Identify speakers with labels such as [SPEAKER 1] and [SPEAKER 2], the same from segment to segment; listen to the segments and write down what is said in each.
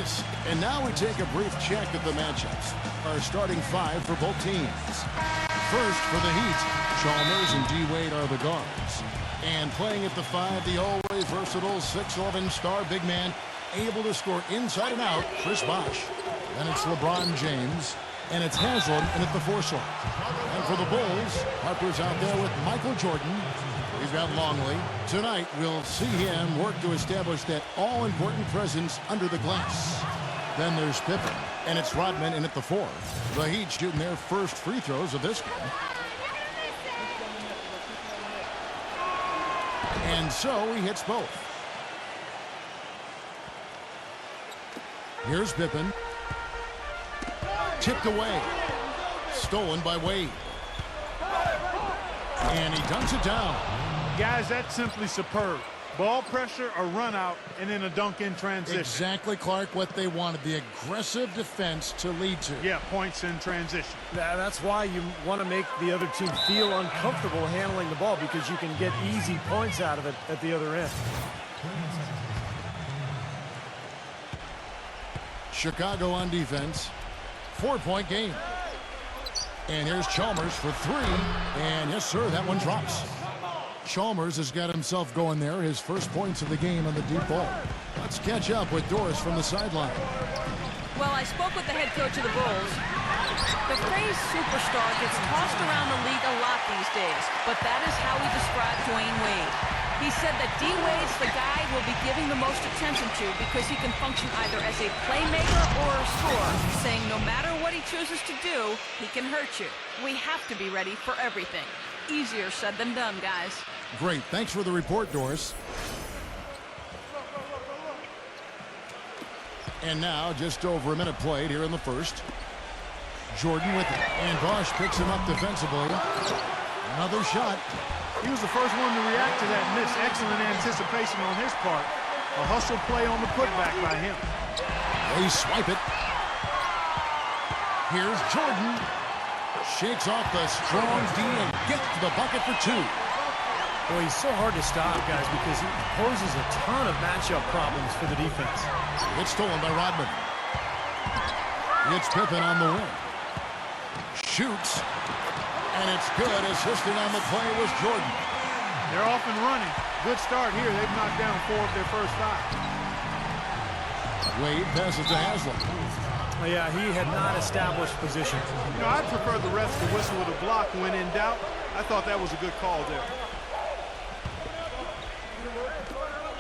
[SPEAKER 1] missed. And now we take a brief check at the matchups. Our starting five for both teams. First for the Heat, Chalmers and D-Wade are the guards. And playing at the 5, the always versatile 6'11" star big man, able to score inside and out, Chris Bosh. Then it's LeBron James, and it's Haslam in at the 4 slot. And for the Bulls, Harper's out there with Michael Jordan. He's got Longley. Tonight, we'll see him work to establish that all-important presence under the glass. Then there's Pippen, and it's Rodman in at the 4. The Heat shooting their first free throws of this game. And so he hits both. Here's Pippen. Tipped away. Stolen by Wade. And he dunks it down.
[SPEAKER 2] Guys, that's simply superb. Ball pressure, a run out, and then a dunk in transition.
[SPEAKER 1] Exactly, Clark, what they wanted. The aggressive defense to lead to.
[SPEAKER 2] Yeah, points in transition.
[SPEAKER 3] That's why you want to make the other team feel uncomfortable handling the ball, because you can get easy points out of it at the other end.
[SPEAKER 1] Chicago on defense. 4-point game. And here's Chalmers for 3. And yes, sir, that one drops. Chalmers has got himself going there. His first points of the game on the deep ball. Let's catch up with Doris from the sideline.
[SPEAKER 4] Well, I spoke with the head coach of the Bulls. The phrase superstar gets tossed around the league a lot these days, but that is how he described Dwayne Wade. He said that D-Wade's the guy we'll be giving the most attention to because he can function either as a playmaker or a scorer, saying no matter what he chooses to do, he can hurt you. We have to be ready for everything. Easier said than done, guys.
[SPEAKER 1] Great. Thanks for the report, Doris. And now, just over a minute played here in the first. Jordan with it. And Bosh picks him up defensively. Another shot.
[SPEAKER 2] He was the first one to react to that miss. Excellent anticipation on his part. A hustle play on the putback by him.
[SPEAKER 1] They swipe it. Here's Jordan. Shakes off the strong D and gets to the bucket for 2.
[SPEAKER 3] Boy, he's so hard to stop, guys, because he poses a ton of matchup problems for the defense.
[SPEAKER 1] It's stolen by Rodman. It's Pippen on the wing. Shoots. And it's good. Assisting on the play was Jordan.
[SPEAKER 2] They're off and running. Good start here. They've knocked down 4 of their first 5.
[SPEAKER 1] Wade passes to Haslam.
[SPEAKER 3] Yeah, he had not established position.
[SPEAKER 2] You know, I'd prefer the refs to whistle with a block when in doubt. I thought that was a good call there.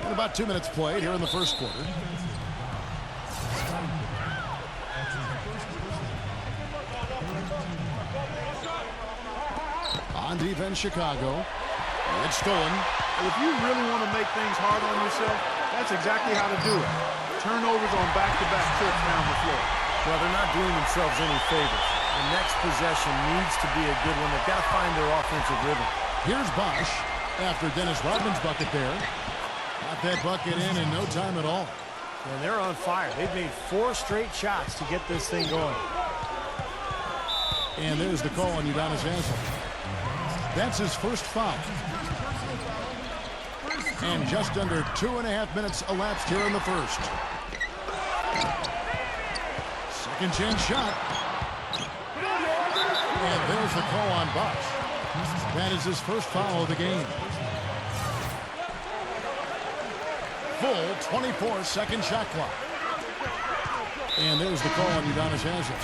[SPEAKER 1] And about 2 minutes played here in the first quarter. On defense, Chicago. It's stolen.
[SPEAKER 2] If you really want to make things hard on yourself, that's exactly how to do it. Turnovers on back-to-back trips down the floor.
[SPEAKER 3] Well, they're not doing themselves any favors. The next possession needs to be a good one. They've got to find their offensive rhythm.
[SPEAKER 1] Here's Bosh after Dennis Rodman's bucket there. Got that bucket in no time at all.
[SPEAKER 3] And they're on fire. They've made 4 straight shots to get this thing going.
[SPEAKER 1] And there's the call on Udonis Haslem. That's his first foul. And just under 2.5 minutes elapsed here in the first. Second chance shot. And there's the call on Bosh. That is his first foul of the game. Full 24-second shot clock. And there's the call on Udonis Haslem.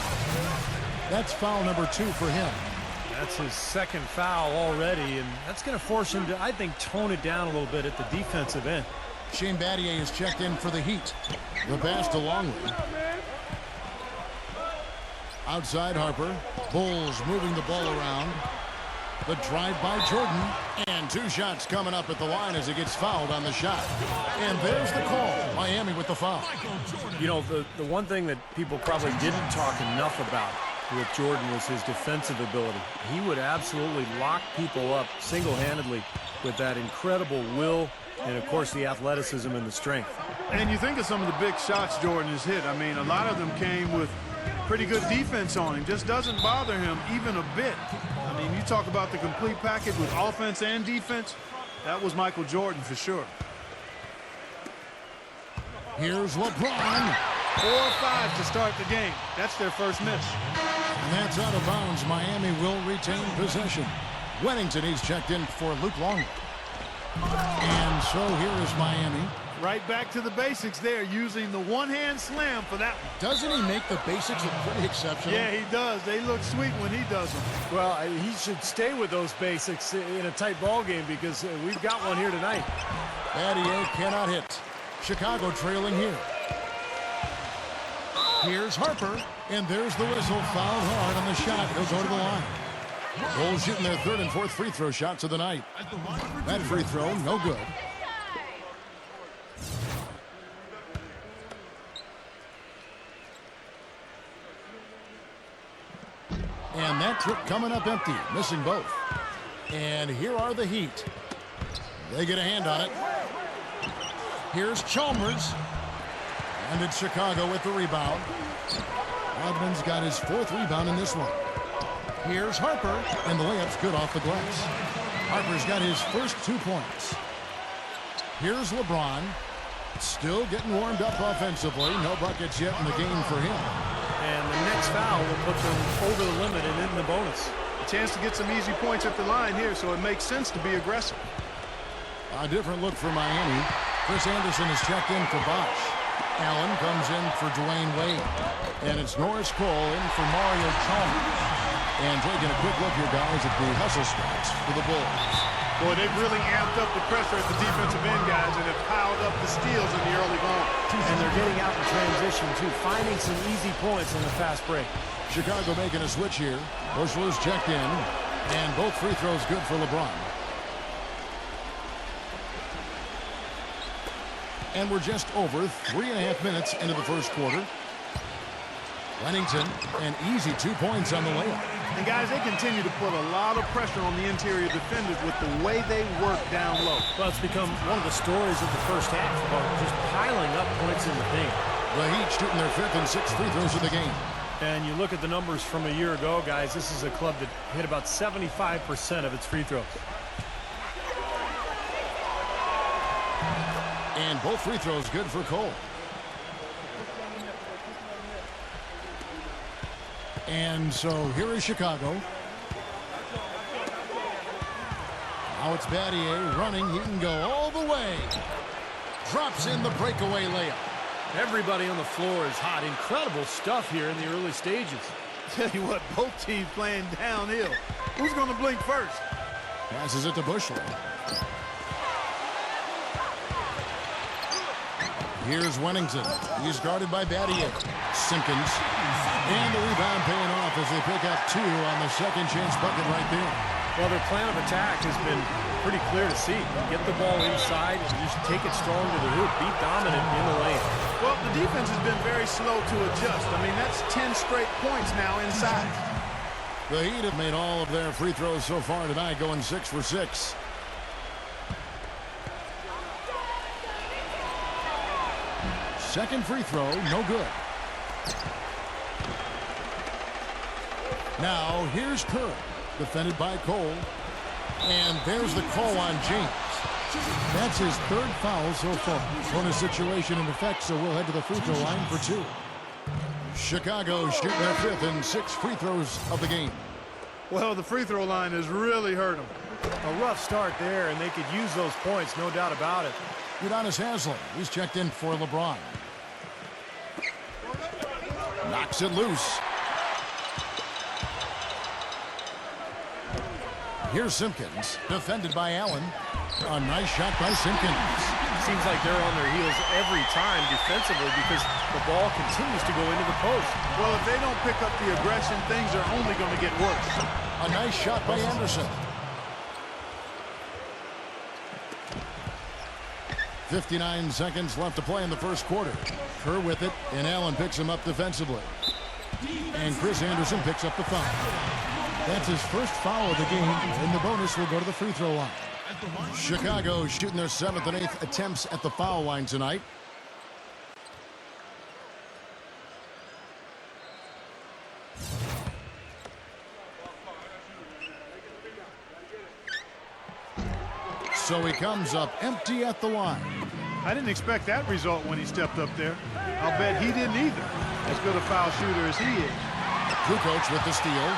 [SPEAKER 1] That's foul number 2 for him.
[SPEAKER 3] That's his second foul already, and that's going to force him to, I think, tone it down a little bit at the defensive end.
[SPEAKER 1] Shane Battier is checked in for the Heat. The pass to Longley. Outside Harper. Bulls moving the ball around. The drive by Jordan. And 2 shots coming up at the line as he gets fouled on the shot. And there's the call. Miami with the foul.
[SPEAKER 3] You know, the one thing that people probably didn't talk enough about with Jordan was his defensive ability. He would absolutely lock people up single-handedly with that incredible will and, of course, the athleticism and the strength.
[SPEAKER 2] And you think of some of the big shots Jordan has hit. I mean, a lot of them came with pretty good defense on him. Just doesn't bother him even a bit. I mean, you talk about the complete package with offense and defense. That was Michael Jordan for sure.
[SPEAKER 1] Here's LeBron.
[SPEAKER 2] 4 or 5 to start the game. That's their first miss.
[SPEAKER 1] And that's out of bounds. Miami will retain possession. Wennington, he's checked in for Luke Longley. And so here is Miami.
[SPEAKER 2] Right back to the basics there, using the one-hand slam for that one.
[SPEAKER 1] Doesn't he make the basics look pretty exceptional?
[SPEAKER 2] Yeah, he does. They look sweet when he does them.
[SPEAKER 3] Well, he should stay with those basics in a tight ball game because we've got one here tonight.
[SPEAKER 1] Battier cannot hit. Chicago trailing here. Here's Harper, and there's the whistle. Fouled hard on the shot. He'll go to the line. Bulls shooting their third and fourth free throw shots of the night. That free throw, no good. And that trip coming up empty, missing both. And here are the Heat. They get a hand on it. Here's Chalmers. And it's Chicago with the rebound. Rodman's got his fourth rebound in this one. Here's Harper, and the layup's good off the glass. Harper's got his first 2 points. Here's LeBron. Still getting warmed up offensively. No buckets yet in the game for him.
[SPEAKER 3] And the next foul will put them over the limit and in the bonus.
[SPEAKER 2] A chance to get some easy points at the line here, so it makes sense to be aggressive.
[SPEAKER 1] A different look for Miami. Chris Anderson is checked in for Bosch. Allen comes in for Dwayne Wade. And it's Norris Cole in for Mario Chalmers. And taking a quick look here, guys, at the hustle spots for the Bulls.
[SPEAKER 2] Boy, they've really amped up the pressure at the defensive end, guys, and have piled up the steals in the early going.
[SPEAKER 3] And they're getting out in transition, too, finding some easy points on the fast break.
[SPEAKER 1] Chicago making a switch here. Bushler's checked in, and both free throws good for LeBron. And we're just over 3.5 minutes into the first quarter. Wennington, an easy 2 points on the layup.
[SPEAKER 2] And guys, they continue to put a lot of pressure on the interior defenders with the way they work down low.
[SPEAKER 3] Well, it's become one of the stories of the first half about just piling up points in the paint.
[SPEAKER 1] The Heat shooting their fifth and sixth free throws of the game.
[SPEAKER 3] And you look at the numbers from a year ago, guys, this is a club that hit about 75% of its free throws.
[SPEAKER 1] And both free throws good for Cole. And so here is Chicago. Now it's Battier running. He can go all the way. Drops in the breakaway layup.
[SPEAKER 3] Everybody on the floor is hot. Incredible stuff here in the early stages.
[SPEAKER 2] Tell you what, both teams playing downhill. Who's going to blink first?
[SPEAKER 1] Passes it to Bushler. Here's Wennington. He's guarded by Battier. Simpkins. And the rebound paying off as they pick up 2 on the second chance bucket right there.
[SPEAKER 3] Well, their plan of attack has been pretty clear to see. Get the ball inside and just take it strong to the hoop. Be dominant in the lane.
[SPEAKER 2] Well, the defense has been very slow to adjust. I mean, that's 10 straight points now inside.
[SPEAKER 1] The Heat have made all of their free throws so far tonight, going 6 for 6. Second free throw, no good. Now, here's Kerr, defended by Cole. And there's the call on James. That's his third foul so far. Bonus situation in effect, so we'll head to the free throw line for 2. Chicago shooting their fifth and 6 free throws of the game.
[SPEAKER 2] Well, the free throw line has really hurt them.
[SPEAKER 3] A rough start there, and they could use those points, no doubt about it.
[SPEAKER 1] Udonis Haslem, he's checked in for LeBron. Knocks it loose. Here's Simpkins, defended by Allen. A nice shot by Simpkins.
[SPEAKER 3] Seems like they're on their heels every time defensively because the ball continues to go into the post.
[SPEAKER 2] Well, if they don't pick up the aggression, things are only going to get worse.
[SPEAKER 1] A nice shot by Anderson. 59 seconds left to play in the first quarter. Kerr with it, and Allen picks him up defensively. And Chris Anderson picks up the foul. That's his first foul of the game, and the bonus will go to the free throw line. Chicago shooting their 7th and 8th attempts at the foul line tonight. So he comes up empty at the line.
[SPEAKER 2] I didn't expect that result when he stepped up there. I'll bet he didn't either, as good a foul shooter as he is.
[SPEAKER 1] Kukoc with the steal.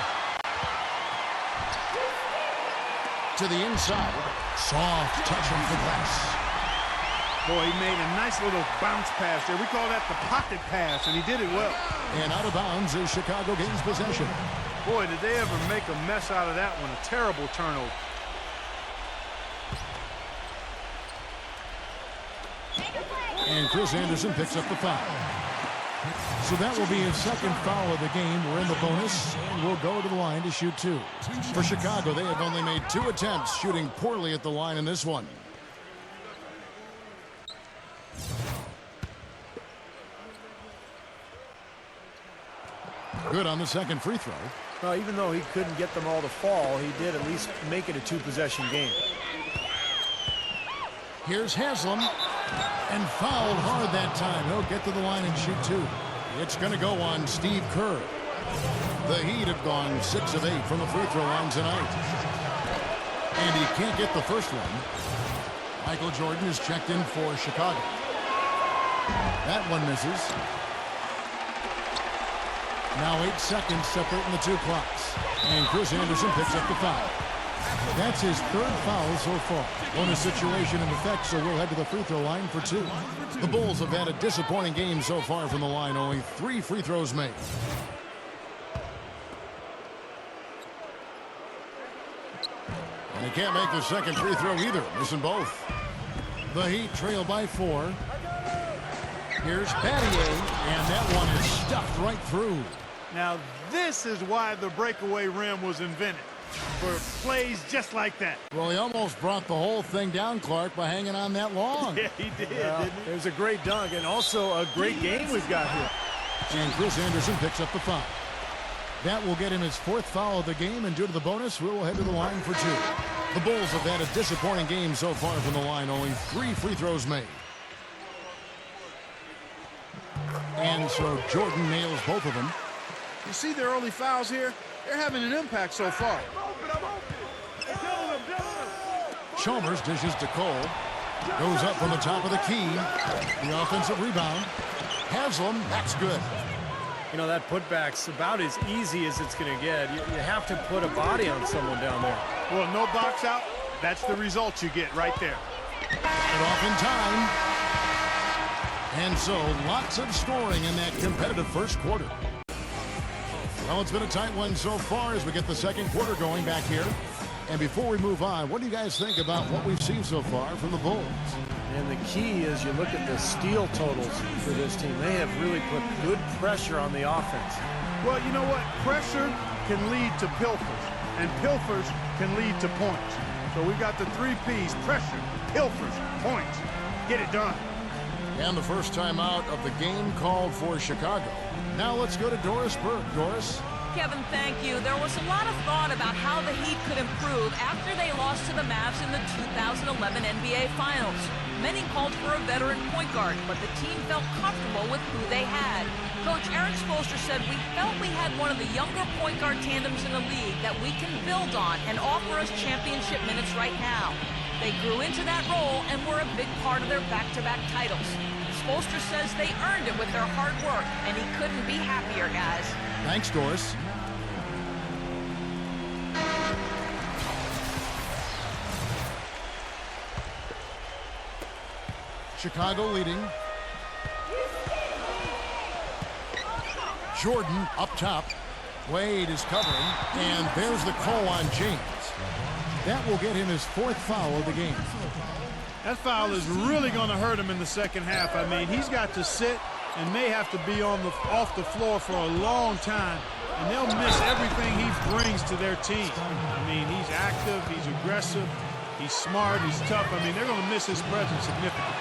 [SPEAKER 1] To the inside. Soft touch of the glass.
[SPEAKER 2] Boy, he made a nice little bounce pass there. We call that the pocket pass, and he did it well.
[SPEAKER 1] And out of bounds as Chicago gains possession.
[SPEAKER 2] Boy, did they ever make a mess out of that one. A terrible turnover.
[SPEAKER 1] And Chris Anderson picks up the foul. So that will be his second foul of the game. We're in the bonus, and we'll go to the line to shoot 2. For Chicago, they have only made 2 attempts, shooting poorly at the line in this one. Good on the second free throw.
[SPEAKER 3] Well, even though he couldn't get them all to fall, he did at least make it a 2-possession game.
[SPEAKER 1] Here's Haslam, and fouled hard that time. He'll get to the line and shoot 2. It's going to go on Steve Kerr. The Heat have gone 6 of 8 from the free throw line tonight. And he can't get the first one. Michael Jordan is checked in for Chicago. That one misses. Now 8 seconds separating the 2 clocks. And Chris Anderson picks up the foul. That's his 3rd foul so far. Bonus situation in effect, so we'll head to the free throw line for 2. The Bulls have had a disappointing game so far from the line. Only 3 free throws made. And he can't make the second free throw either. Missing both. The Heat trail by 4. Here's Battier, and that one is stuffed right through.
[SPEAKER 2] Now, this is why the breakaway rim was invented. For plays just like that.
[SPEAKER 1] Well, he almost brought the whole thing down, Clark, by hanging on that long.
[SPEAKER 2] Yeah, he did, didn't he?
[SPEAKER 3] There's a great dunk and also a great game we've got here.
[SPEAKER 1] And Chris Anderson picks up the foul. That will get him his 4th foul of the game, and due to the bonus, we'll head to the line for 2. The Bulls have had a disappointing game so far from the line. Only 3 free throws made. And so Jordan nails both of them.
[SPEAKER 2] You see the early fouls here? They're having an impact so far.
[SPEAKER 1] Chalmers dishes to Cole. Goes up from the top of the key. The offensive rebound. Haslam, that's good.
[SPEAKER 3] You know, that putback's about as easy as it's going to get. You have to put a body on someone down there.
[SPEAKER 2] Well, no box out. That's the result you get right there.
[SPEAKER 1] Put off in time. And so lots of scoring in that competitive first quarter. Well, it's been a tight one so far as we get the second quarter going back here. And before we move on, what do you guys think about what we've seen so far from the Bulls?
[SPEAKER 3] And the key is you look at the steal totals for this team. They have really put good pressure on the offense.
[SPEAKER 2] Well, you know what? Pressure can lead to pilfers, and pilfers can lead to points. So we got the 3 Ps: pressure, pilfers, points. Get it done.
[SPEAKER 1] And the first time out of the game called for Chicago. Now let's go to Doris Burke. Doris?
[SPEAKER 4] Kevin, thank you. There was a lot of thought about how the Heat could improve after they lost to the Mavs in the 2011 NBA Finals. Many called for a veteran point guard, but the team felt comfortable with who they had. Coach Eric Spoelstra said, "We felt we had one of the younger point guard tandems in the league that we can build on and offer us championship minutes right now." They grew into that role and were a big part of their back-to-back titles. Spoelstra says they earned it with their hard work, and he couldn't be happier, guys.
[SPEAKER 1] Thanks, Doris. Chicago leading. Jordan up top. Wade is covering, and there's the call on James. That will get him his 4th foul of the game.
[SPEAKER 2] That foul is really going to hurt him in the second half. I mean, he's got to sit and may have to be off the floor for a long time, and they'll miss everything he brings to their team. I mean, he's active, he's aggressive, he's smart, he's tough. I mean, they're going to miss his presence significantly.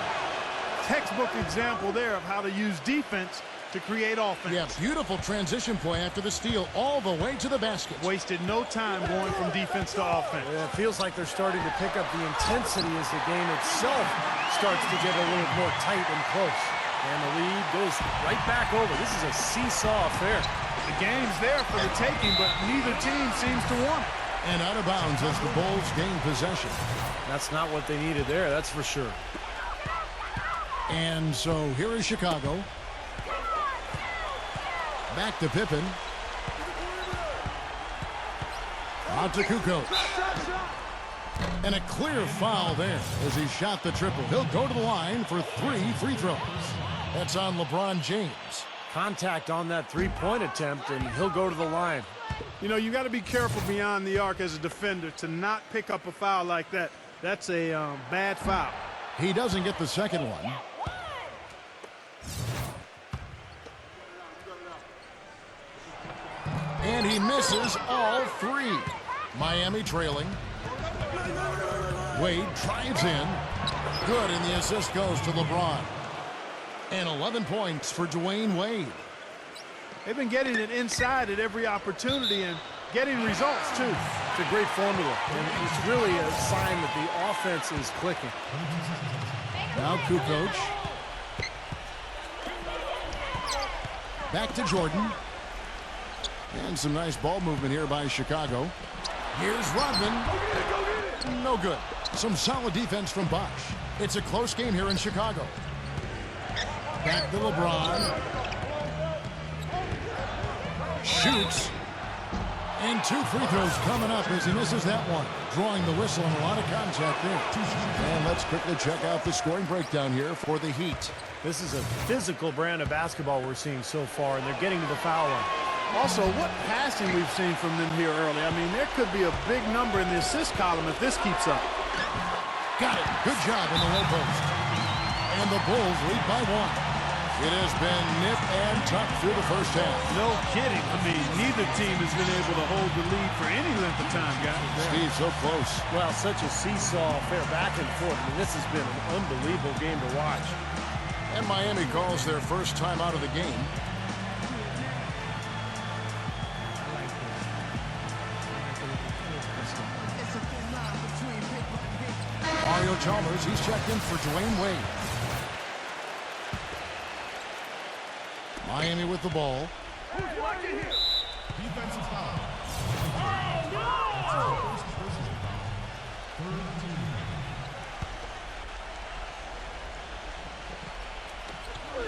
[SPEAKER 2] Textbook example there of how to use defense to create offense.
[SPEAKER 1] Yeah, beautiful transition play after the steal all the way to the basket.
[SPEAKER 2] Wasted no time going from defense to offense.
[SPEAKER 3] Yeah, it feels like they're starting to pick up the intensity as the game itself starts to get a little more tight and close. And the lead goes right back over. This is a seesaw affair.
[SPEAKER 2] The game's there for the taking, but neither team seems to want it.
[SPEAKER 1] And out of bounds as the Bulls gain possession.
[SPEAKER 3] That's not what they needed there, that's for sure.
[SPEAKER 1] And so here is Chicago. Back to Pippen. Out to Kukoc. And a clear foul there as he shot the triple. He'll go to the line for 3 free throws. That's on LeBron James.
[SPEAKER 3] Contact on that three-point attempt, and he'll go to the line.
[SPEAKER 2] You know, you got to be careful beyond the arc as a defender to not pick up a foul like that. That's a bad foul.
[SPEAKER 1] He doesn't get the second one. And he misses all 3. Miami trailing. Wade drives in. Good, and the assist goes to LeBron. And 11 points for Dwayne Wade.
[SPEAKER 2] They've been getting it inside at every opportunity and getting results, too.
[SPEAKER 3] It's a great formula, and it's really a sign that the offense is clicking.
[SPEAKER 1] Now Kukoc. Back to Jordan. And some nice ball movement here by Chicago. Here's Rodman. No good. Some solid defense from Bosch. It's a close game here in Chicago. Back to LeBron. Shoots. And 2 free throws coming up as he misses that one. Drawing the whistle and a lot of contact there. And let's quickly check out the scoring breakdown here for the Heat.
[SPEAKER 3] This is a physical brand of basketball we're seeing so far, and they're getting to the foul line.
[SPEAKER 2] Also, what passing we've seen from them here early. I mean, there could be a big number in the assist column if this keeps up.
[SPEAKER 1] Got it. Good job in the low post. And the Bulls lead by 1. It has been nip and tuck through the first half.
[SPEAKER 2] No kidding. I mean, neither team has been able to hold the lead for any length of time, guys.
[SPEAKER 1] Steve, so close.
[SPEAKER 3] Well, such a seesaw affair back and forth. I mean, this has been an unbelievable game to watch.
[SPEAKER 1] And Miami calls their first time out of the game. Mario Chalmers, he's checked in for Dwayne Wade. Miami with the ball. Defensive foul.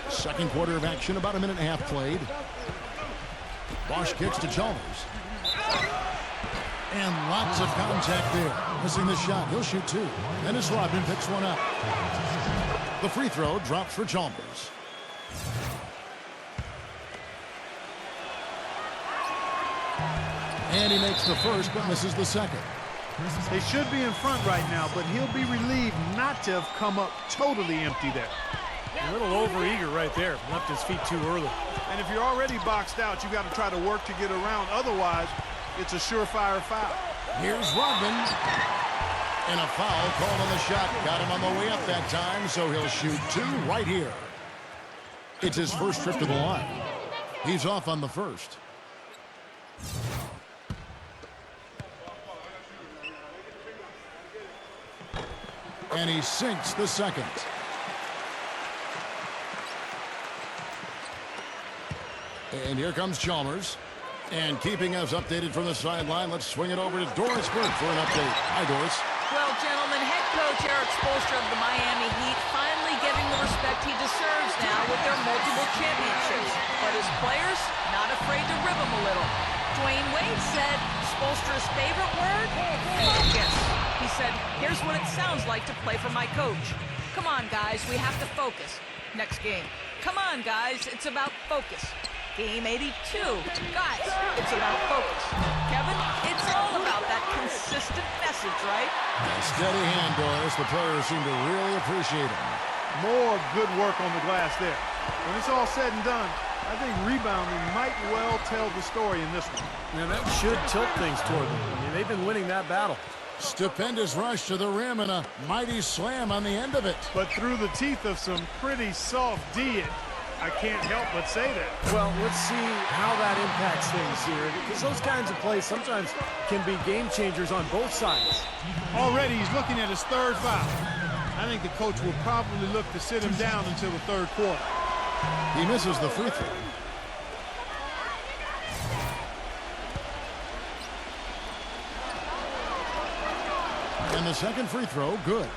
[SPEAKER 1] Second quarter of action, about a minute and a half played. Bosch kicks to Chalmers. And lots of contact there. Missing the shot. He'll shoot 2. Dennis Rodman picks one up. The free throw drops for Chalmers. And he makes the first, but misses the second.
[SPEAKER 2] They should be in front right now, but he'll be relieved not to have come up totally empty there.
[SPEAKER 3] A little overeager right there. Left his feet too early.
[SPEAKER 2] And if you're already boxed out, you got to try to work to get around. Otherwise, it's a surefire foul.
[SPEAKER 1] Here's Rodman. And a foul called on the shot. Got him on the way up that time, so he'll shoot 2 right here. It's his first trip to the line. He's off on the first. And he sinks the second. And here comes Chalmers. And keeping us updated from the sideline, let's swing it over to Doris Burke for an update. Hi, Doris.
[SPEAKER 4] Well, gentlemen, head coach Eric Spoelstra of the Miami Heat finally getting the respect he deserves now with their multiple championships. But his players, not afraid to rib him a little. Dwayne Wade said Spoelstra's favorite word? Focus. He said, here's what it sounds like to play for my coach. Come on, guys, we have to focus. Next game. Come on, guys, it's about focus. Game 82. Guys, it's about focus. Kevin, it's all about that consistent message, right?
[SPEAKER 1] A steady hand, Doris. The players seem to really appreciate him.
[SPEAKER 2] More good work on the glass there. When it's all said and done, I think rebounding might well tell the story in this one.
[SPEAKER 3] Now, that should tilt things toward them. I mean, they've been winning that battle.
[SPEAKER 1] Stupendous rush to the rim and a mighty slam on the end of it.
[SPEAKER 2] But through the teeth of some pretty soft D, I can't help but say that.
[SPEAKER 3] Well, let's see how that impacts things here, because those kinds of plays sometimes can be game changers on both sides.
[SPEAKER 2] Already he's looking at his third foul. I think the coach will probably look to sit him down until the third quarter.
[SPEAKER 1] He misses the free throw. And the second free throw, good.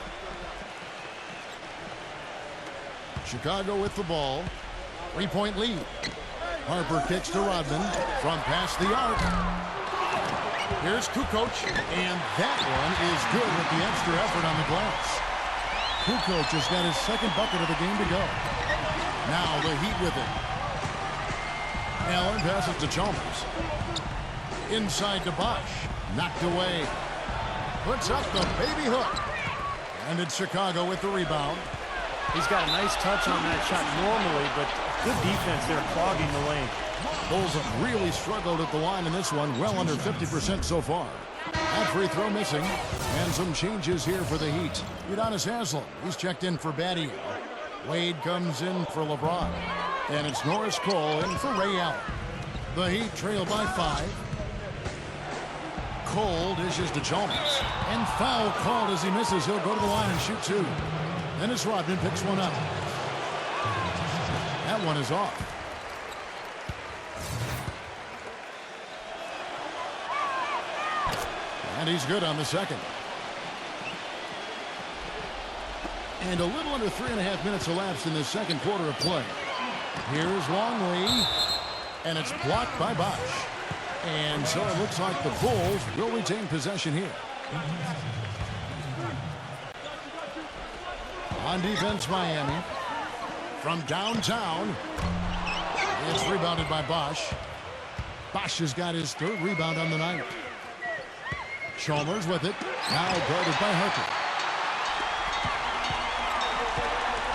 [SPEAKER 1] Chicago with the ball. 3-point lead. Harper kicks to Rodman from past the arc. Here's Kukoc, and that one is good with the extra effort on the glass. Kukoc has got his second bucket of the game to go. Now the Heat with it. Allen passes to Chalmers. Inside to Bosch. Knocked away. Puts up the baby hook. And it's Chicago with the rebound.
[SPEAKER 3] He's got a nice touch on that shot normally, but good defense there clogging the lane.
[SPEAKER 1] Bulls have really struggled at the line in this one, well under 50% so far. That free throw missing, and some changes here for the Heat. Udonis Haslem, he's checked in for Battier. Wade comes in for LeBron, and it's Norris Cole in for Ray Allen. The Heat trail by 5. Cole dishes to Chalmers, and foul called as he misses. He'll go to the line and shoot 2. Dennis Rodman picks one up. That one is off. And he's good on the second. And a little under 3.5 minutes elapsed in the second quarter of play. Here's Longley, and it's blocked by Bosch. And so it looks like the Bulls will retain possession here. On defense, Miami. From downtown, it's rebounded by Bosch. Bosch has got his 3rd rebound on the night. Chalmers with it. Now guarded by Harper.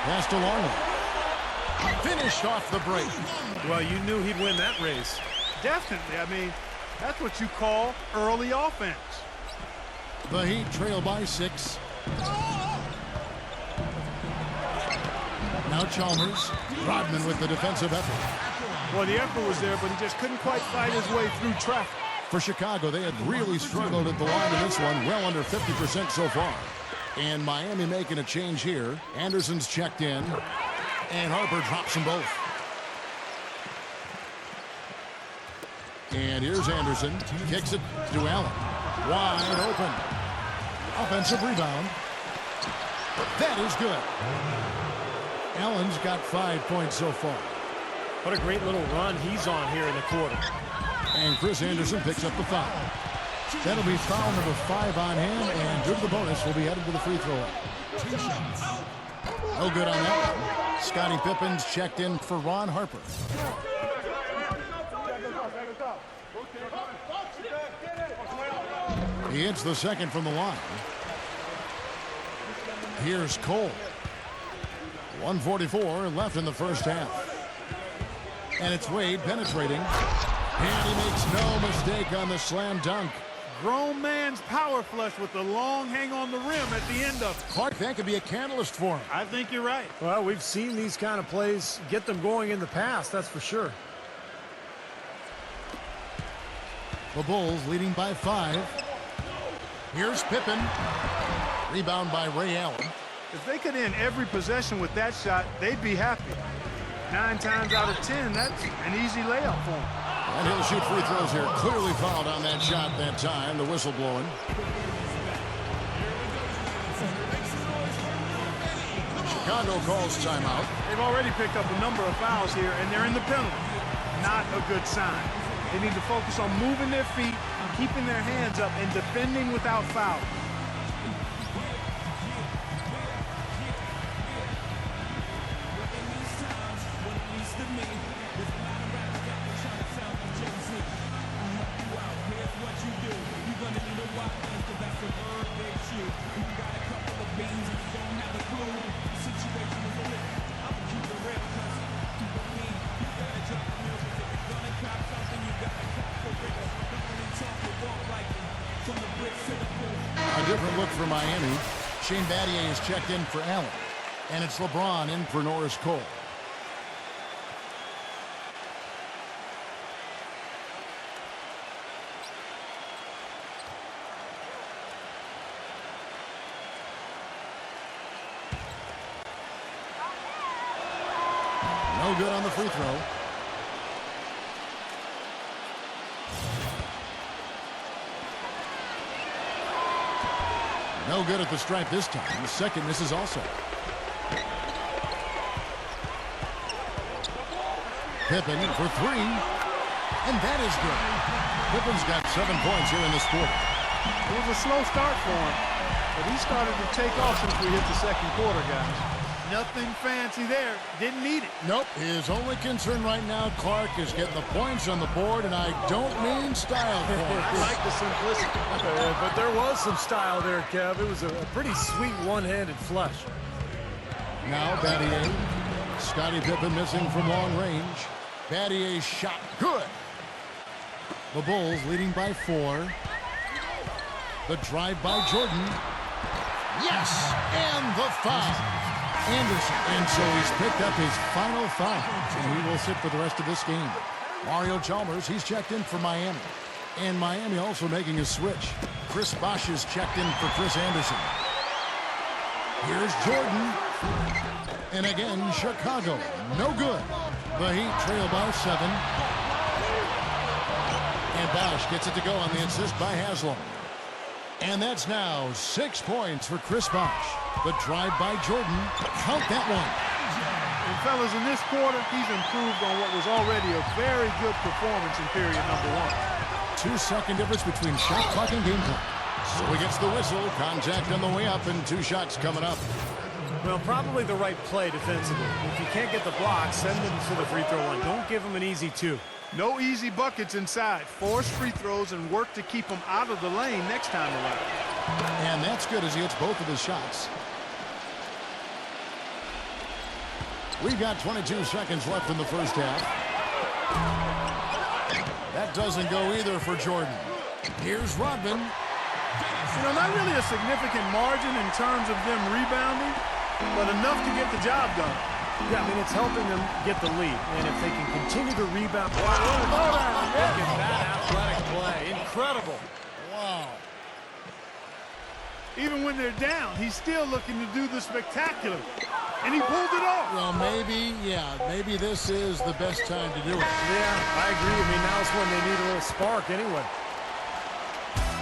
[SPEAKER 1] Pass to Longley. Finished off the break.
[SPEAKER 3] Well, you knew he'd win that race.
[SPEAKER 2] Definitely. I mean, that's what you call early offense.
[SPEAKER 1] The Heat trail by 6. Now Chalmers. Rodman with the defensive effort.
[SPEAKER 2] Well, the effort was there, but he just couldn't quite fight his way through traffic.
[SPEAKER 1] For Chicago, they had really struggled at the line in this one, well under 50% so far. And Miami making a change here. Anderson's checked in, and Harper drops them both. And here's Anderson. Kicks it to Allen. Wide open. Offensive rebound. That is good. Allen's got 5 points so far.
[SPEAKER 3] What a great little run he's on here in the quarter.
[SPEAKER 1] And Chris Anderson picks up the foul. That'll be foul number 5 on him, and due to the bonus, will be headed to the free throw line. No good on that one. Scottie Pippen's checked in for Ron Harper. He hits the second from the line. Here's Cole. 1:44 left in the first half. And it's Wade penetrating. And he makes no mistake on the slam dunk.
[SPEAKER 2] Grown man's power flush with the long hang on the rim at the end of it.
[SPEAKER 1] Clark, that could be a catalyst for him.
[SPEAKER 2] I think you're right.
[SPEAKER 3] Well, we've seen these kind of plays get them going in the past, that's for sure.
[SPEAKER 1] The Bulls leading by 5. Here's Pippen. Rebound by Ray Allen.
[SPEAKER 2] If they could end every possession with that shot, they'd be happy. 9 times out of 10, that's an easy layup for him.
[SPEAKER 1] And he'll shoot free throws here. Clearly fouled on that shot that time. The whistle blowing. Chicago calls timeout.
[SPEAKER 2] They've already picked up a number of fouls here, and they're in the penalty. Not a good sign. They need to focus on moving their feet, keeping their hands up, and defending without fouling.
[SPEAKER 1] A different look for Miami. Shane Battier is checked in for Allen. And it's LeBron in for Norris Cole. No good on the free throw. No good at the stripe this time. The second misses also. Pippen for three. And that is good. Pippen's got 7 points here in this quarter.
[SPEAKER 2] It was a slow start for him, but he started to take off since we hit the second quarter, guys. Nothing fancy there. Didn't need it.
[SPEAKER 1] Nope. His only concern right now, Clark, is getting the points on the board, and I don't mean style points.
[SPEAKER 2] I like the simplicity.
[SPEAKER 3] But there was some style there, Kev. It was a pretty sweet one-handed flush.
[SPEAKER 1] Now Battier. Scottie Pippen missing from long range. Battier's shot good. The Bulls leading by 4. The drive by Jordan. Yes, and the foul. Anderson, and so he's picked up his final foul, and he will sit for the rest of this game. Mario Chalmers, he's checked in for Miami, and Miami also making a switch. Chris Bosh is checked in for Chris Anderson. Here's Jordan, and again Chicago, no good. The Heat trail by 7, and Bosh gets it to go on the assist by Haslam. And that's now 6 points for Chris Bosh. The drive by Jordan. Count that one.
[SPEAKER 2] And fellas, in this quarter, he's improved on what was already a very good performance in period number 1.
[SPEAKER 1] 2-second difference between shot clock and game clock. So he gets the whistle. Contact on the way up, and 2 shots coming up.
[SPEAKER 3] Well, probably the right play defensively. If you can't get the block, send them to the free throw line. Don't give them an easy 2.
[SPEAKER 2] No easy buckets inside. Force free throws and work to keep them out of the lane next time around.
[SPEAKER 1] And that's good as he hits both of his shots. We've got 22 seconds left in the first half. That doesn't go either for Jordan. Here's Rodman.
[SPEAKER 2] You know, not really a significant margin in terms of them rebounding, but enough to get the job done.
[SPEAKER 3] Yeah, I mean, it's helping them get the lead. And if they can continue to rebound. Wow, look at that athletic play. Incredible.
[SPEAKER 1] Wow.
[SPEAKER 2] Even when they're down, he's still looking to do the spectacular. And he pulled it off.
[SPEAKER 1] Well, maybe this is the best time to do it.
[SPEAKER 3] Yeah, I agree. I mean, now's when they need a little spark anyway.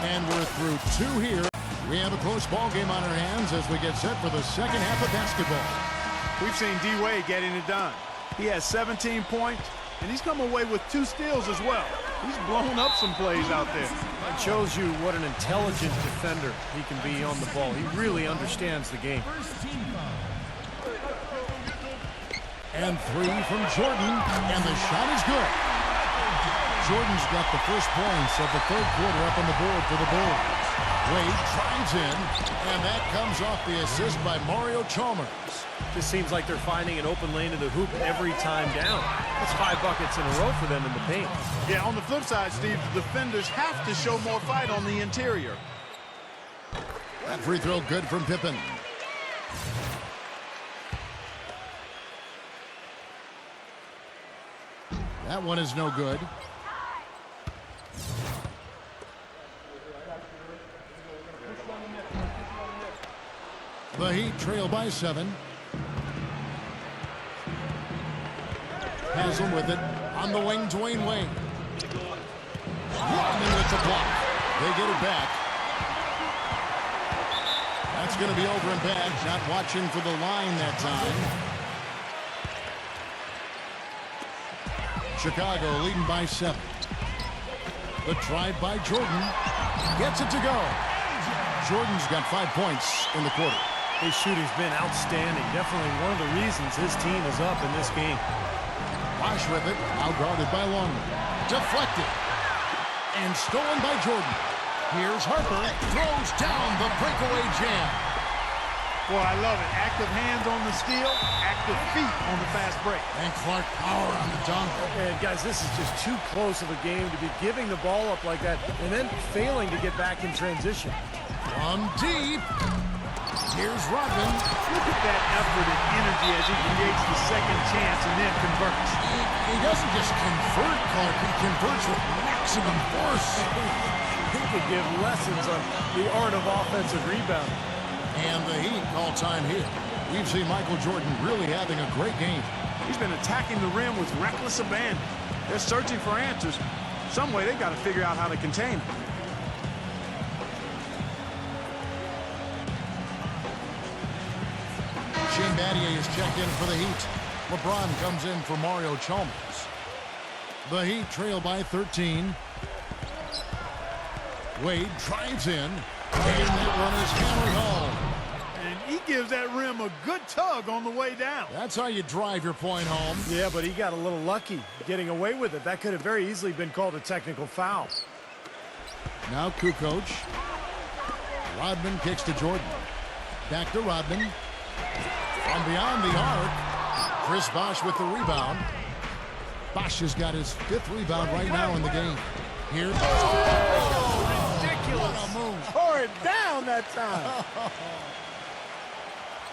[SPEAKER 1] And we're through 2 here. We have a close ball game on our hands as we get set for the second half of basketball.
[SPEAKER 2] We've seen D-Wade getting it done. He has 17 points, and he's come away with 2 steals as well. He's blown up some plays out there.
[SPEAKER 3] It shows you what an intelligent defender he can be on the ball. He really understands the game.
[SPEAKER 1] And 3 from Jordan, and the shot is good. Jordan's got the first points of the third quarter up on the board for the Bulls. Wade drives in, and that comes off the assist by Mario Chalmers.
[SPEAKER 3] Just seems like they're finding an open lane in the hoop every time down. That's 5 buckets in a row for them in the paint.
[SPEAKER 2] Yeah, on the flip side, Steve, the defenders have to show more fight on the interior.
[SPEAKER 1] That free throw good from Pippen. That one is no good. The Heat trail by 7. Haslam with it. On the wing, Dwayne Wade. Rodman with the block. They get it back. That's going to be over and back. Not watching for the line that time. Chicago leading by 7. The drive by Jordan. Gets it to go. Jordan's got 5 points in the quarter.
[SPEAKER 3] His shooting's been outstanding. Definitely one of the reasons his team is up in this game.
[SPEAKER 1] Bosh with it. Now guarded by Longman. Deflected. And stolen by Jordan. Here's Harper. Throws down the breakaway jam.
[SPEAKER 2] Boy, I love it. Active hands on the steal, active feet on the fast break.
[SPEAKER 1] And Clark power on the dunk.
[SPEAKER 3] And guys, this is just too close of a game to be giving the ball up like that and then failing to get back in transition.
[SPEAKER 1] From deep. Here's Rodman.
[SPEAKER 2] Look at that effort and energy as he creates the second chance and then converts.
[SPEAKER 1] He doesn't just convert, Clark. He converts with maximum force.
[SPEAKER 3] He could give lessons on the art of offensive rebounding.
[SPEAKER 1] And the Heat all-time here. We've seen Michael Jordan really having a great game.
[SPEAKER 2] He's been attacking the rim with reckless abandon. They're searching for answers. Some way they got to figure out how to contain him.
[SPEAKER 1] Shane Battier is checked in for the Heat. LeBron comes in for Mario Chalmers. The Heat trail by 13. Wade drives in, and that one is hammered home.
[SPEAKER 2] And he gives that rim a good tug on the way down.
[SPEAKER 1] That's how you drive your point home.
[SPEAKER 3] Yeah, but he got a little lucky getting away with it. That could have very easily been called a technical foul.
[SPEAKER 1] Now Kukoc. Rodman kicks to Jordan. Back to Rodman. From beyond the arc, Chris Bosh with the rebound. Bosh has got his 5th rebound right now in the game. Here.
[SPEAKER 3] Oh, ridiculous.
[SPEAKER 1] What a move.
[SPEAKER 3] Tore it down that time.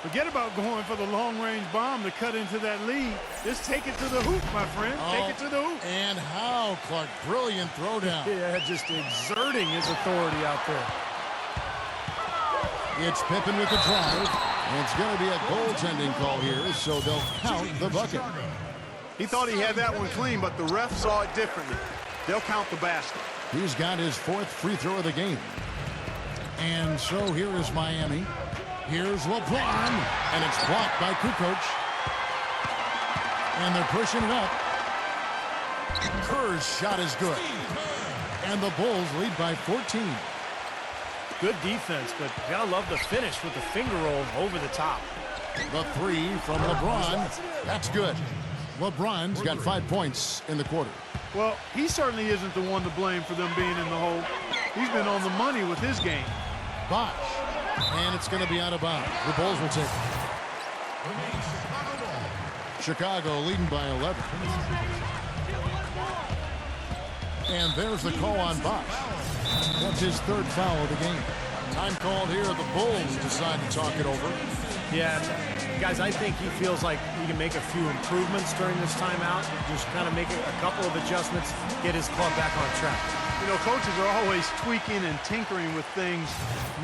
[SPEAKER 2] Forget about going for the long-range bomb to cut into that lead. Just take it to the hoop, my friend. Take it to the hoop.
[SPEAKER 1] And how, Clark. Brilliant throwdown.
[SPEAKER 3] Yeah, just exerting his authority out there.
[SPEAKER 1] It's Pippen with the drive. And it's going to be a goaltending call here, so they'll count the bucket.
[SPEAKER 2] He thought he had that one clean, but the ref saw it differently. They'll count the basket.
[SPEAKER 1] He's got his 4th free throw of the game. And so here is Miami. Here's LeBron, and it's blocked by Kukoc. And they're pushing it up. Kerr's shot is good. And the Bulls lead by 14.
[SPEAKER 3] Good defense, but you gotta love the finish with the finger roll over the top.
[SPEAKER 1] The 3 from LeBron. That's good. LeBron's got 5 points in the quarter.
[SPEAKER 2] Well, he certainly isn't the one to blame for them being in the hole. He's been on the money with his game.
[SPEAKER 1] Bosh. And it's going to be out of bounds. The Bulls will take it. Chicago leading by 11. And there's the call on Bosh. That's his 3rd foul of the game. Time called here. The Bulls decide to talk it over.
[SPEAKER 3] Yeah, guys, I think he feels like he can make a few improvements during this timeout. Just kind of make a couple of adjustments, get his club back on track.
[SPEAKER 2] You know, coaches are always tweaking and tinkering with things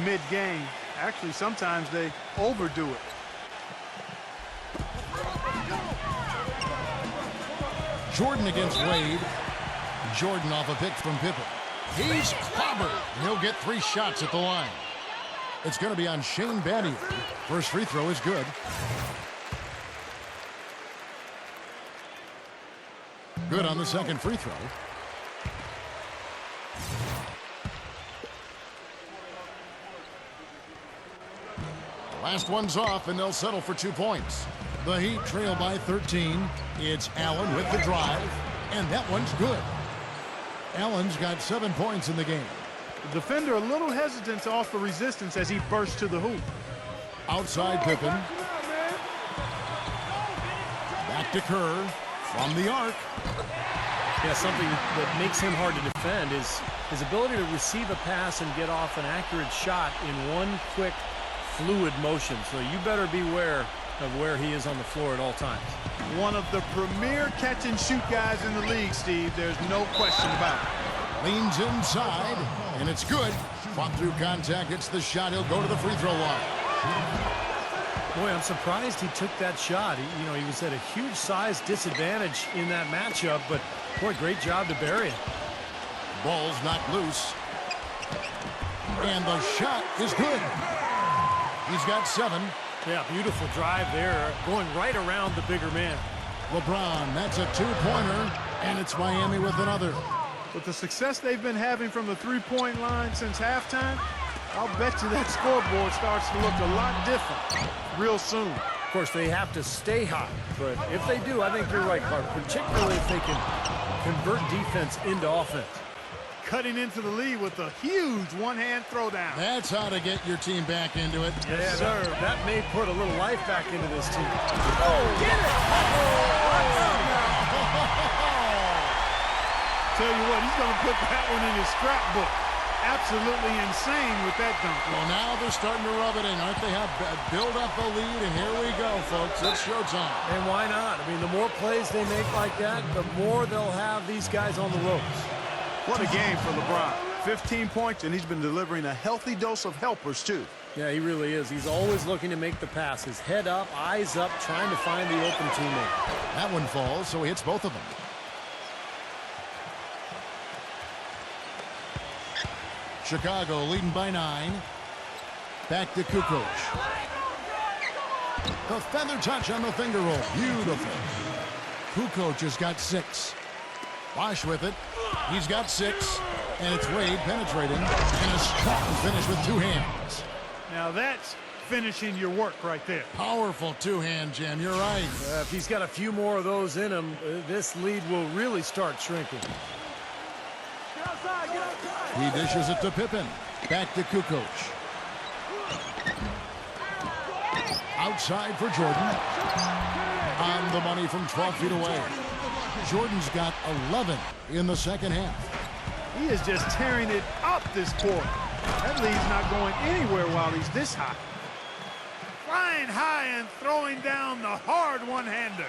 [SPEAKER 2] mid-game. Actually, sometimes they overdo it.
[SPEAKER 1] Jordan against Wade. Jordan off a pick from Pippen. He's clobbered. He'll get 3 shots at the line. It's going to be on Shane Battier. First free throw is good. Good on the second free throw. Last one's off, and they'll settle for 2 points. The Heat trail by 13. It's Allen with the drive, and that one's good. Allen's got 7 points in the game.
[SPEAKER 2] The defender a little hesitant to offer resistance as he bursts to the hoop.
[SPEAKER 1] Outside Pippen. Back to Kerr from the arc.
[SPEAKER 3] Yeah, something that makes him hard to defend is his ability to receive a pass and get off an accurate shot in one quick, fluid motion. So you better beware of where he is on the floor at all times.
[SPEAKER 2] One of the premier catch-and-shoot guys in the league, Steve. There's no question about it.
[SPEAKER 1] Leans inside, and it's good. Fought through contact, hits the shot. He'll go to the free throw line.
[SPEAKER 3] Boy, I'm surprised he took that shot. He was at a huge size disadvantage in that matchup, but boy, great job to bury it.
[SPEAKER 1] Ball's knocked loose. And the shot is good. He's got 7.
[SPEAKER 3] Yeah, beautiful drive there, going right around the bigger man.
[SPEAKER 1] LeBron, that's a 2-pointer, and it's Miami with another.
[SPEAKER 2] With the success they've been having from the three-point line since halftime, I'll bet you that scoreboard starts to look a lot different real soon.
[SPEAKER 3] Of course, they have to stay hot, but if they do, I think you're right, Clark, particularly if they can convert defense into offense.
[SPEAKER 2] Cutting into the lead with a huge one-hand throwdown.
[SPEAKER 1] That's how to get your team back into it.
[SPEAKER 3] Yes, sir. That may put a little life back into this team. Oh, get it!
[SPEAKER 2] Tell you what, he's going to put that one in his scrapbook. Absolutely insane with that dunk.
[SPEAKER 1] Well, now they're starting to rub it in, aren't they? Have build up a lead, and here we go, folks. It's showtime.
[SPEAKER 3] And why not? I mean, the more plays they make like that, the more they'll have these guys on the ropes.
[SPEAKER 2] What a game for LeBron. 15 points, and he's been delivering a healthy dose of helpers, too.
[SPEAKER 3] Yeah, he really is. He's always looking to make the passes. Head up, eyes up, trying to find the open teammate.
[SPEAKER 1] That one falls, so he hits both of them. Chicago leading by 9. Back to Kukoc. The feather touch on the finger roll. Beautiful. Kukoc has got 6. Bosch with it. He's got 6. And it's Wade penetrating. And a strong finish with 2 hands.
[SPEAKER 2] Now that's finishing your work right there.
[SPEAKER 1] Powerful 2-hand jam. You're right.
[SPEAKER 3] If he's got a few more of those in him, this lead will really start shrinking.
[SPEAKER 1] He dishes it to Pippen. Back to Kukoc. Outside for Jordan. On the money from 12 feet away. Jordan's got 11 in the second half.
[SPEAKER 2] He is just tearing it up this quarter. That lead's not going anywhere while he's this high. Flying high and throwing down the hard one-hander.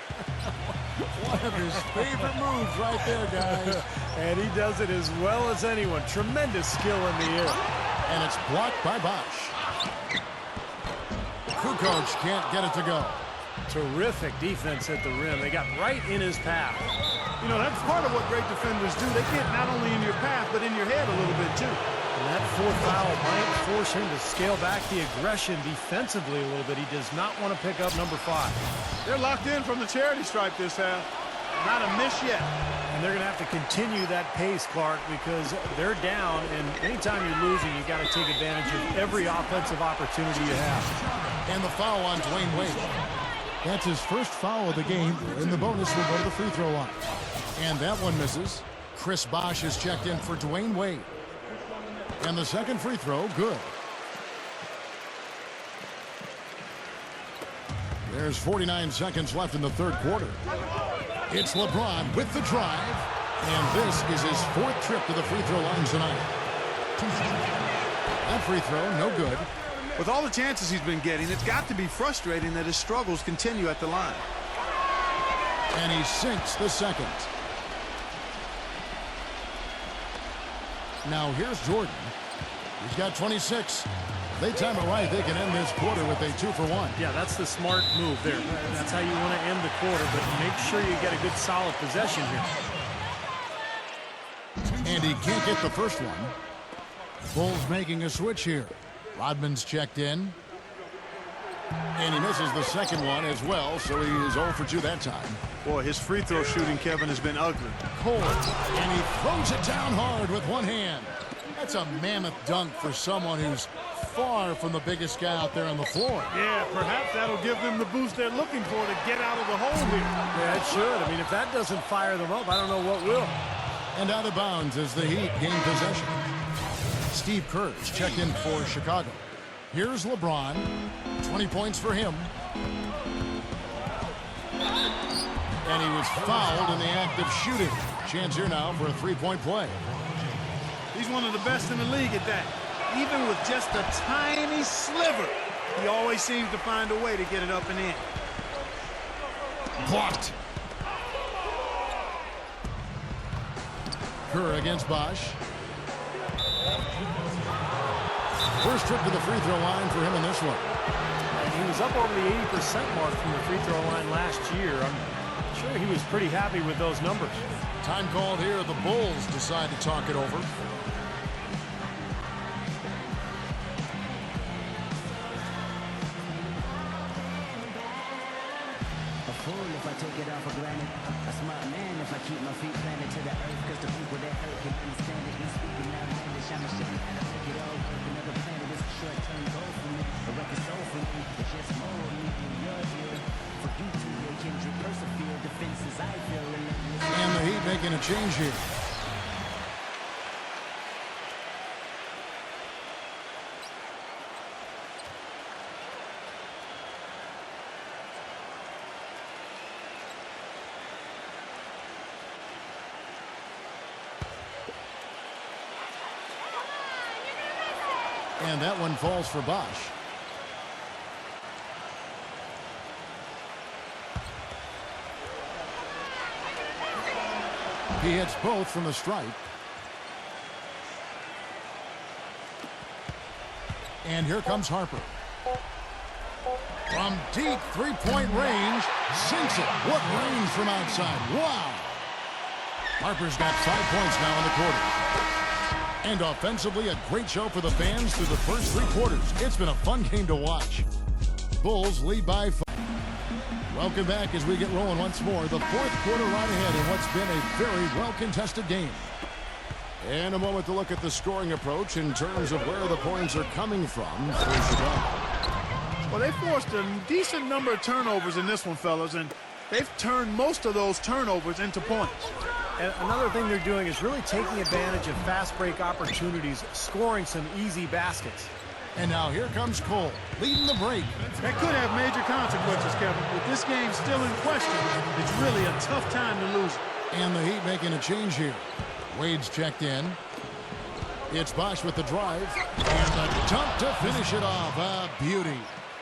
[SPEAKER 1] One of his favorite moves right there, guys.
[SPEAKER 3] And he does it as well as anyone. Tremendous skill in the air.
[SPEAKER 1] And it's blocked by Bosch. Kukoc can't get it to go.
[SPEAKER 3] Terrific defense at the rim. They got right in his path.
[SPEAKER 2] You know, that's part of what great defenders do. They get not only in your path, but in your head a little bit, too.
[SPEAKER 3] And that 4th foul might force him to scale back the aggression defensively a little bit. He does not want to pick up number 5.
[SPEAKER 2] They're locked in from the charity stripe this half. Not a miss yet.
[SPEAKER 3] And they're going to have to continue that pace, Clark, because they're down. And anytime you're losing, you got to take advantage of every offensive opportunity you have.
[SPEAKER 1] And the foul on Dwayne Wade. That's his first foul of the game, and the bonus will go to the free throw line. And that one misses. Chris Bosch is checked in for Dwayne Wade. And the second free throw, good. There's 49 seconds left in the third quarter. It's LeBron with the drive. And this is his 4th trip to the free throw line tonight. That free throw, no good.
[SPEAKER 2] With all the chances he's been getting, it's got to be frustrating that his struggles continue at the line.
[SPEAKER 1] And he sinks the second. Now here's Jordan. He's got 26. If they time it right, they can end this quarter with a 2-for-1.
[SPEAKER 3] Yeah, that's the smart move there. That's how you want to end the quarter, but make sure you get a good solid possession here.
[SPEAKER 1] And he can't get the first one. Bulls making a switch here. Rodman's checked in. And he misses the second one as well, so he is 0 for 2 that time.
[SPEAKER 2] Boy, his free throw shooting, Kevin, has been ugly.
[SPEAKER 1] Cold. And he throws it down hard with one hand. That's a mammoth dunk for someone who's far from the biggest guy out there on the floor.
[SPEAKER 2] Yeah, perhaps that'll give them the boost they're looking for to get out of the hole here.
[SPEAKER 3] Yeah, it should. I mean, if that doesn't fire them up, I don't know what will.
[SPEAKER 1] And out of bounds as the Heat gain possession. Steve Kerr's checked in for Chicago. Here's LeBron. 20 points for him. And he was fouled in the act of shooting. Chance here now for a 3-point play.
[SPEAKER 2] He's one of the best in the league at that. Even with just a tiny sliver, he always seems to find a way to get it up and in.
[SPEAKER 1] Blocked. Kerr against Bosch. First trip to the free throw line for him in this one.
[SPEAKER 3] And he was up over the 80% mark from the free throw line last year. I'm sure he was pretty happy with those numbers.
[SPEAKER 1] Time called here. The Bulls decide to talk it over.
[SPEAKER 5] A fool if I take it off for granted. A smart man if I keep my feet planted to the earth. Cause the people that hurt can understand it. He's speaking out English. I'm ashamed and I make it all work. Another planet is a short-term goal for me. A record soul for me. It's just more of me in your ear. For you to your kindred persevere. Defenses I feel relentless.
[SPEAKER 1] And the Heat making a change here. And that one falls for Bosch. He hits both from the stripe. And here comes Harper. From deep three-point range, sinks it. What range from outside. Wow. Harper's got 5 points now in the quarter. And offensively, a great show for the fans through the first 3 quarters. It's been a fun game to watch. Bulls lead by 5. Welcome back as we get rolling once more. The fourth quarter right ahead in what's been a very well-contested game. And a moment to look at the scoring approach in terms of where the points are coming from for Chicago.
[SPEAKER 2] Well, they forced a decent number of turnovers in this one, fellas, and they've turned most of those turnovers into points.
[SPEAKER 3] And another thing they're doing is really taking advantage of fast break opportunities, scoring some easy baskets.
[SPEAKER 1] And now here comes Cole, leading the break.
[SPEAKER 2] That could have major consequences, Kevin. With this game still in question, it's really a tough time to lose it.
[SPEAKER 1] And the Heat making a change here. Wade's checked in. It's Bosch with the drive. And the dunk to finish it off. A beauty.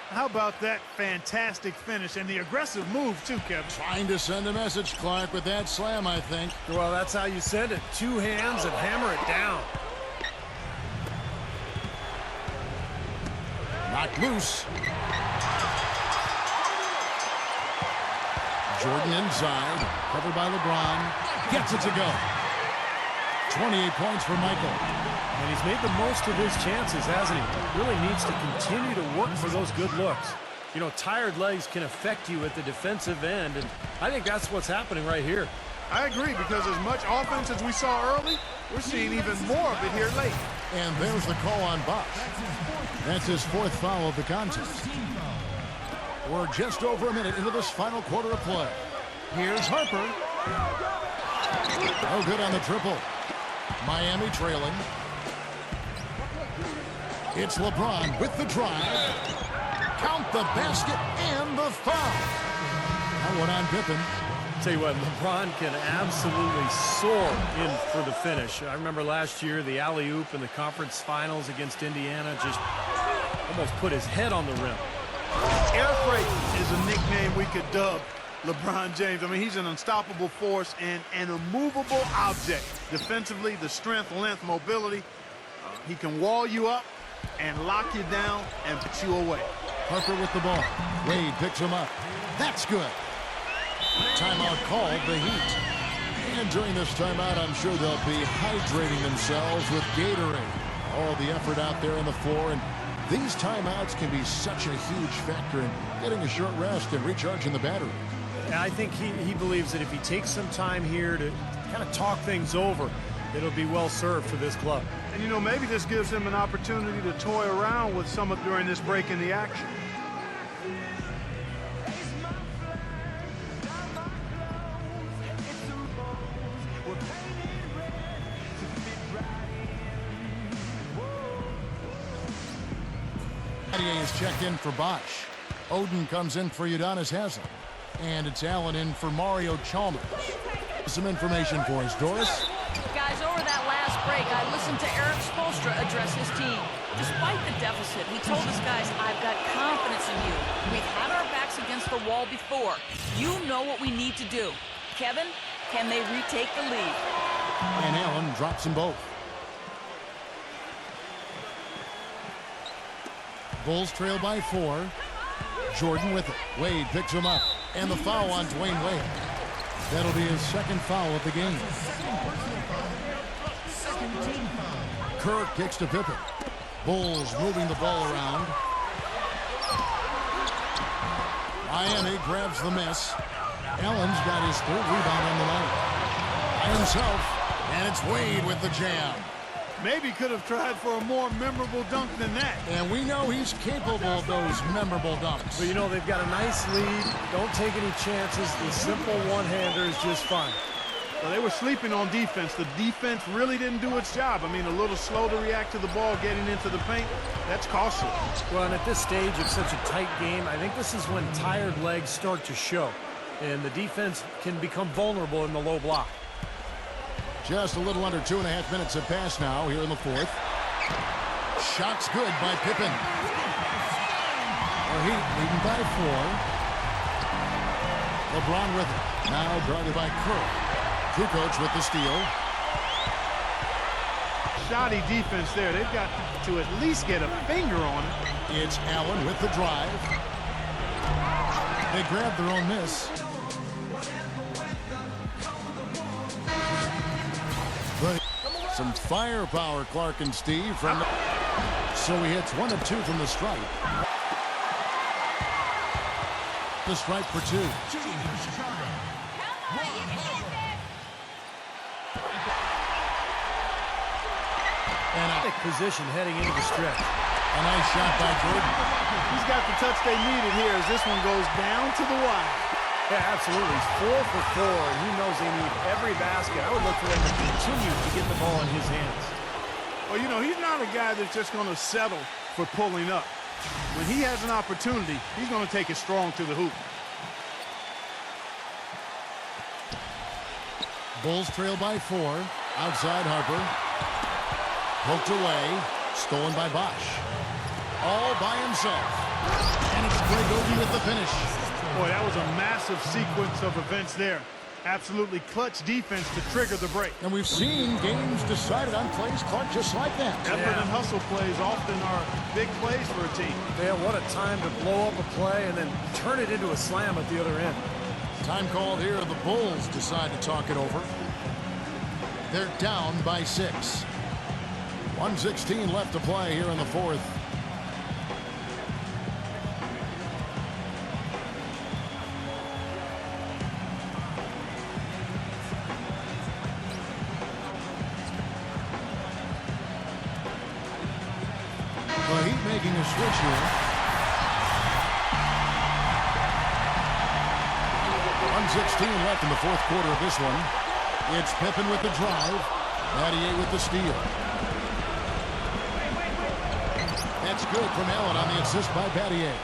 [SPEAKER 2] How about that fantastic finish and the aggressive move, too, Kevin?
[SPEAKER 1] Trying to send a message, Clark, with that slam, I think.
[SPEAKER 3] Well, that's how you send it. Two hands and hammer it down.
[SPEAKER 1] Knocked loose. Jordan inside. Covered by LeBron. Gets it to go. 28 points for Michael.
[SPEAKER 3] And he's made the most of his chances, hasn't he? Really needs to continue to work for those good looks. You know, tired legs can affect you at the defensive end, and I think that's what's happening right here.
[SPEAKER 2] I agree, because as much offense as we saw early, we're seeing even more of it here late.
[SPEAKER 1] And there's the call on Bosch. That's his fourth foul of the contest. We're just over a minute into this final quarter of play. Here's Harper. Oh, good on the triple. Miami trailing. It's LeBron with the drive. Count the basket and the foul. That one on Pippen.
[SPEAKER 3] Tell you what, LeBron can absolutely soar in for the finish. I remember last year, the alley-oop in the conference finals against Indiana just almost put his head on the rim.
[SPEAKER 2] Air freight is a nickname we could dub LeBron James. I mean, he's an unstoppable force and an immovable object. Defensively, the strength, length, mobility. He can wall you up and lock you down and put you away.
[SPEAKER 1] Harper with the ball. Wade picks him up. That's good. Timeout called, the Heat. And during this timeout, I'm sure they'll be hydrating themselves with Gatorade. All the effort out there on the floor, and these timeouts can be such a huge factor in getting a short rest and recharging the battery.
[SPEAKER 3] And I think he believes that if he takes some time here to kind of talk things over, it'll be well served for this club.
[SPEAKER 2] And, you know, maybe this gives him an opportunity to toy around with some of during this break in the action.
[SPEAKER 1] Matias is checked in for Bosch. Oden comes in for Udonis Haslem. And it's Allen in for Mario Chalmers. Some information for us, Doris.
[SPEAKER 4] Guys, over that last break, I listened to Eric Spoelstra address his team. Despite the deficit, he told his guys, I've got confidence in you. We've had our backs against the wall before. You know what we need to do. Kevin, can they retake the lead?
[SPEAKER 1] And Allen drops them both. Bulls trail by 4. Jordan with it. Wade picks him up. And the foul on Dwayne Wade. That'll be his second foul of the game. Kerr kicks to Pippen. Bulls moving the ball around. Miami grabs the miss. Allen's got his third rebound on the night. By himself. And it's Wade with the jam.
[SPEAKER 2] Maybe could have tried for a more memorable dunk than that.
[SPEAKER 1] And we know he's capable of those memorable dunks.
[SPEAKER 3] But, you know, they've got a nice lead. Don't take any chances. The simple one-hander is just fine.
[SPEAKER 2] Well, they were sleeping on defense. The defense really didn't do its job. I mean, a little slow to react to the ball getting into the paint. That's costly.
[SPEAKER 3] Well, and at this stage of such a tight game, I think this is when tired legs start to show. And the defense can become vulnerable in the low block.
[SPEAKER 1] Just a little under 2.5 minutes have passed now here in the fourth. Shot's good by Pippen. The Heat leading by 4. LeBron with it. Now guarded by Kerr. Kukoc with the steal.
[SPEAKER 2] Shoddy defense there. They've got to at least get a finger on it.
[SPEAKER 1] It's Allen with the drive. They grab their own miss. But some firepower, Clark and Steve. From so he hits 1 of 2 from the stripe. the stripe for 2.
[SPEAKER 3] And a position heading into the stretch.
[SPEAKER 1] A nice shot by Jordan.
[SPEAKER 2] He's got the touch they needed here as this one goes down to the wire.
[SPEAKER 3] Yeah, absolutely. He's 4 for 4, and he knows they need every basket. I would look for them to continue to get the ball in his hands.
[SPEAKER 2] Well, you know, he's not a guy that's just going to settle for pulling up. When he has an opportunity, he's going to take it strong to the hoop.
[SPEAKER 1] Bulls trail by 4. Outside Harper. Poked away. Stolen by Bosch. All by himself. And it's Greg Oden with the finish.
[SPEAKER 2] Boy, that was a massive sequence of events there. Absolutely clutch defense to trigger the break.
[SPEAKER 1] And we've seen games decided on plays, Clark, just like that.
[SPEAKER 2] Effort and hustle plays often are big plays for a team.
[SPEAKER 3] Yeah, what a time to blow up a play and then turn it into a slam at the other end.
[SPEAKER 1] Time called here. The Bulls decide to talk it over. They're down by 6. 1:16 left to play here in the 4th. The Heat making a switch here. 1:16 left in the 4th quarter of this one. It's Pippen with the drive. Matias with the steal. That's good from Allen on the assist by Matias.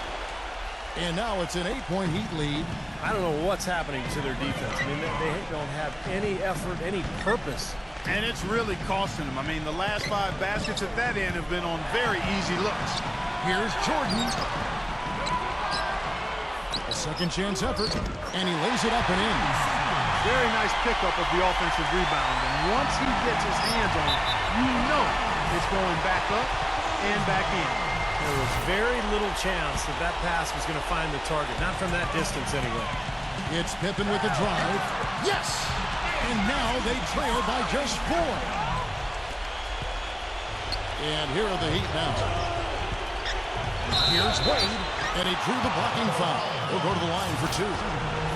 [SPEAKER 1] And now it's an 8-point Heat lead.
[SPEAKER 3] I don't know what's happening to their defense. I mean, they don't have any effort, any purpose.
[SPEAKER 2] And it's really costing them. I mean, the last 5 baskets at that end have been on very easy looks.
[SPEAKER 1] Here's Jordan. A second chance effort. And he lays it up and in.
[SPEAKER 2] Very nice pickup of the offensive rebound. And once he gets his hands on it, you know it's going back up and back in.
[SPEAKER 3] There was very little chance that that pass was going to find the target. Not from that distance anyway.
[SPEAKER 1] It's Pippen with the drive. Yes! And now they trail by just 4. And here are the Heat now. Here's Wade, and he drew the blocking foul. He'll go to the line for 2.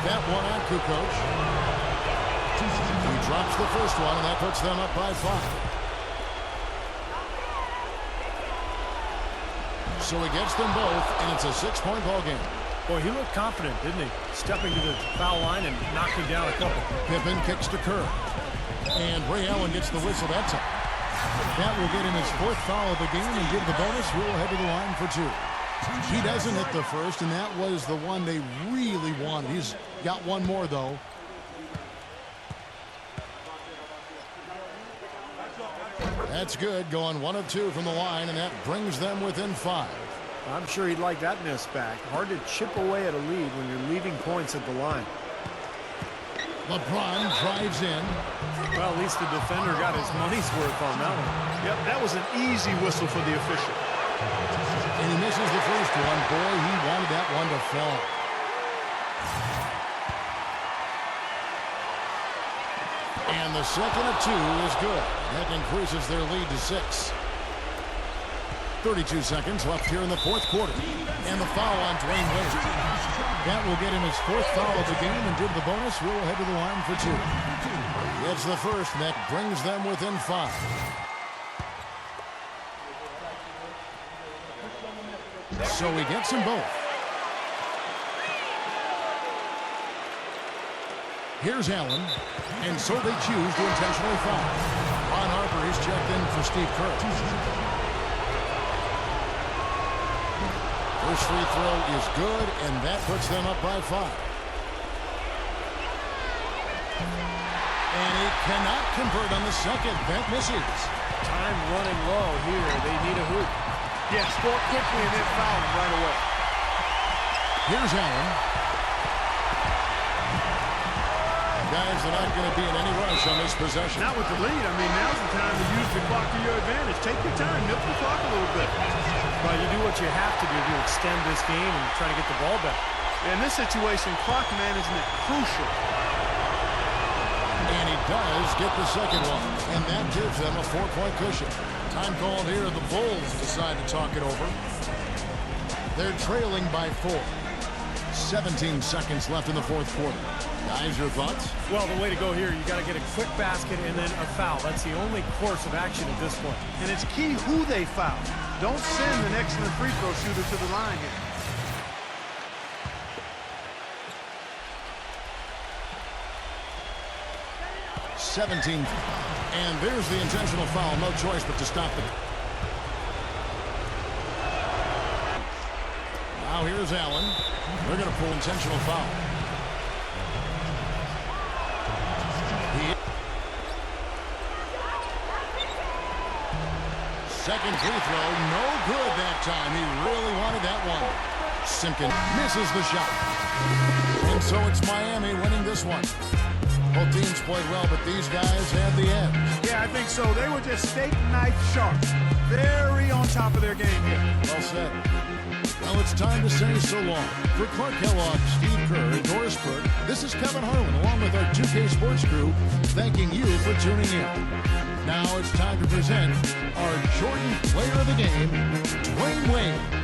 [SPEAKER 1] That one on Kukoc. He drops the first one, and that puts them up by 5. So he gets them both, and it's a 6-point ball game.
[SPEAKER 3] Boy, he looked confident, didn't he? Stepping to the foul line and knocking down a couple.
[SPEAKER 1] Pippen kicks to Kerr. And Ray Allen gets the whistle. That's it. That will get him his 4th foul of the game and give the bonus. We'll head to the line for 2. He doesn't hit the first, and that was the one they really wanted. He's got one more, though. That's good. Going 1 of 2 from the line, and that brings them within 5.
[SPEAKER 3] I'm sure he'd like that miss back. Hard to chip away at a lead when you're leaving points at the line.
[SPEAKER 1] LeBron drives in.
[SPEAKER 3] Well, at least the defender got his money's worth on that one.
[SPEAKER 2] Yep, that was an easy whistle for the official.
[SPEAKER 1] And he misses the first one. Boy, he wanted that one to fall. And the second of 2 is good. That increases their lead to 6. 32 seconds left here in the 4th quarter. And the foul on Dwayne Wade. That will get him his 4th foul of the game and give the bonus. We'll head to the line for 2. Gets the first, and that brings them within 5. So he gets them both. Here's Allen, and so they choose to intentionally foul. Ron Harper is checked in for Steve Kerr. First free throw is good, and that puts them up by 5. And he cannot convert on the second. That misses.
[SPEAKER 3] Time running low here. They need a hoop.
[SPEAKER 2] Yeah, score quickly and then foul him right away.
[SPEAKER 1] Here's Allen. Guys are not going to be in any rush on this possession.
[SPEAKER 2] Not with the lead. I mean, now's the time to use the clock to your advantage. Take your time. Milk the clock a little bit.
[SPEAKER 3] Well, you do what you have to do to extend this game and try to get the ball back.
[SPEAKER 2] In this situation, clock management crucial.
[SPEAKER 1] And he does get the second one. And that gives them a 4-point cushion. Time called here. The Bulls decide to talk it over. They're trailing by 4. 17 seconds left in the fourth quarter. Guys, your thoughts?
[SPEAKER 3] Well, the way to go here, you got to get a quick basket and then a foul. That's the only course of action at this point.
[SPEAKER 2] And it's key who they foul. Don't send an excellent free throw shooter to the line here.
[SPEAKER 1] And there's the intentional foul. No choice but to stop it. Now here's Allen. They're going to pull intentional foul. Second free throw, no good that time. He really wanted that one. Simpkins misses the shot. And so it's Miami winning this one. Both teams played well, but these guys had the edge.
[SPEAKER 2] Yeah, I think so. They were just steak knife sharp. Very on top of their game here.
[SPEAKER 1] Well said. Well, it's time to say so long. For Clark Kellogg, Steve Kerr, and Doris Burke, this is Kevin Harlan, along with our 2K Sports crew, thanking you for tuning in. Now it's time to present our Jordan Player of the Game, Dwayne Wade.